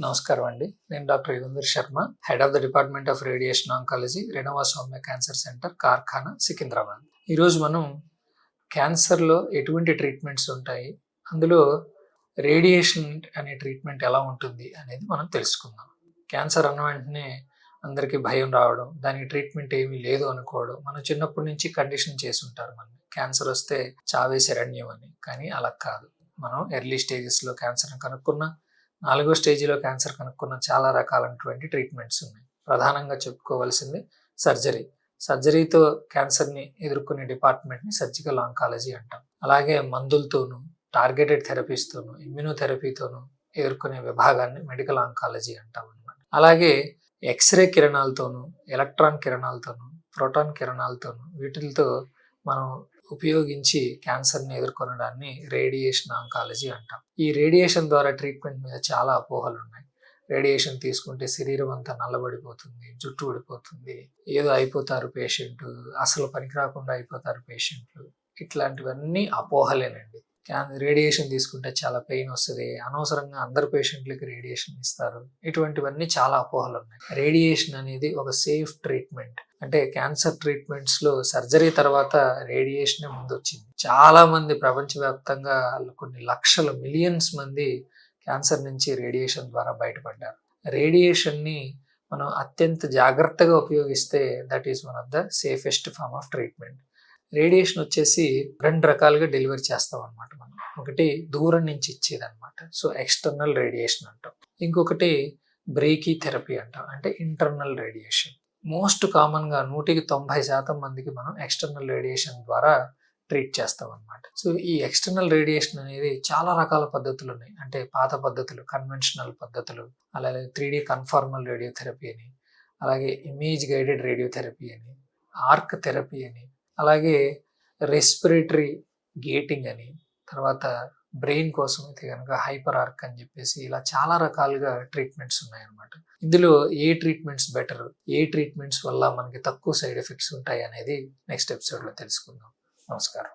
నమస్కారం అండి. నేను doctor Yugandhar Sharma, head of the department of radiation oncology, Renova Soumya cancer centre, Karkhana, Secunderabad. ఈరోజు మనం క్యాన్సర్లో ఎటువంటి ట్రీట్మెంట్స్ ఉంటాయి, అందులో రేడియేషన్ అనే ట్రీట్మెంట్ ఎలా ఉంటుంది అనేది మనం తెలుసుకుందాం. క్యాన్సర్ అన్న వెంటనే అందరికీ భయం రావడం, దానికి ట్రీట్మెంట్ ఏమీ లేదు అనుకోవడం, మనం చిన్నప్పటి నుంచి కండిషన్ చేసి ఉంటారు. మనం క్యాన్సర్ వస్తే చావే శరణ్యం అని. కానీ అలా కాదు. మనం ఎర్లీ స్టేజెస్లో క్యాన్సర్ని కనుక్కున్న, 4వ స్టేజ్లో క్యాన్సర్ కనుక్కున్న చాలా రకాలైనటువంటి ట్రీట్మెంట్స్ ఉన్నాయి. ప్రధానంగా చెప్పుకోవాల్సింది సర్జరీతో క్యాన్సర్ని ఎదుర్కొనే డిపార్ట్మెంట్ని సర్జికల్ ఆంకాలజీ అంటాం. అలాగే మందులతోనూ, టార్గెటెడ్ థెరపీస్తోనూ, ఇమ్యూనోథెరపీతోనూ ఎదుర్కొనే విభాగాన్ని మెడికల్ ఆంకాలజీ అంటాం అన్నమాట. అలాగే ఎక్స్రే కిరణాలతోనూ, ఎలక్ట్రాన్ కిరణాలతోనూ, ప్రోటాన్ కిరణాలతోనూ వీటితో మనం ఉపయోగించి క్యాన్సర్ని ఎదుర్కొనడాన్ని రేడియేషన్ ఆంకాలజీ అంటాం. ఈ రేడియేషన్ ద్వారా ట్రీట్మెంట్ మీద చాలా అపోహలు ఉన్నాయి. రేడియేషన్ తీసుకుంటే శరీరం అంతా నల్లబడిపోతుంది, జుట్టు ఊడిపోతుంది, ఏదో అయిపోతారు పేషెంట్, అసలు పనికి రాకుండా అయిపోతారు పేషెంట్లు. ఇట్లాంటివన్నీ అపోహలేనండి. రేడియేషన్ తీసుకుంటే చాలా పెయిన్ వస్తుంది, అనవసరంగా అందరు పేషెంట్లకి రేడియేషన్ ఇస్తారు, ఇటువంటివన్నీ చాలా అపోహలు ఉన్నాయి. రేడియేషన్ అనేది ఒక సేఫ్ ట్రీట్మెంట్. అంటే క్యాన్సర్ ట్రీట్మెంట్స్లో సర్జరీ తర్వాత రేడియేషనే ముందు వచ్చింది. చాలా మంది ప్రపంచవ్యాప్తంగా కొన్ని లక్షల మిలియన్స్ మంది క్యాన్సర్ నుంచి రేడియేషన్ ద్వారా బయటపడ్డారు. రేడియేషన్ని మనం అత్యంత జాగ్రత్తగా ఉపయోగిస్తే that is one of the safest form of treatment. Radiation వచ్చేసి 2 రకాలుగా డెలివరీ చేస్తాం అనమాట మనం. ఒకటి దూరం నుంచి ఇచ్చేది అనమాట, సో ఎక్స్టర్నల్ రేడియేషన్ అంటాం. ఇంకొకటి బ్రేకీ థెరపీ అంటాం, అంటే ఇంటర్నల్ రేడియేషన్. మోస్ట్ కామన్గా 190% మందికి మనం ఎక్స్టర్నల్ రేడియేషన్ ద్వారా ట్రీట్ చేస్తాం అనమాట. సో ఈ ఎక్స్టర్నల్ రేడియేషన్ అనేది చాలా రకాల పద్ధతులు ఉన్నాయి. అంటే పాత పద్ధతులు, కన్వెన్షనల్ పద్ధతులు, అలాగే 3D కన్ఫార్మల్ రేడియోథెరపీ అని, అలాగే ఇమేజ్ గైడెడ్ రేడియోథెరపీ అని, ఆర్క్ థెరపీ అని, అలాగే రెస్పిరేటరీ గేటింగ్ అని, తర్వాత బ్రెయిన్ కోసం అయితే కనుక హైపర్ ఆర్క్ అని చెప్పేసి, ఇలా చాలా రకాలుగా ట్రీట్మెంట్స్ ఉన్నాయన్నమాట. ఇందులో ఏ ట్రీట్మెంట్స్ బెటర్, ఏ ట్రీట్మెంట్స్ వల్ల మనకి తక్కువ సైడ్ ఎఫెక్ట్స్ ఉంటాయి అనేది నెక్స్ట్ ఎపిసోడ్లో తెలుసుకుందాం. నమస్కారం.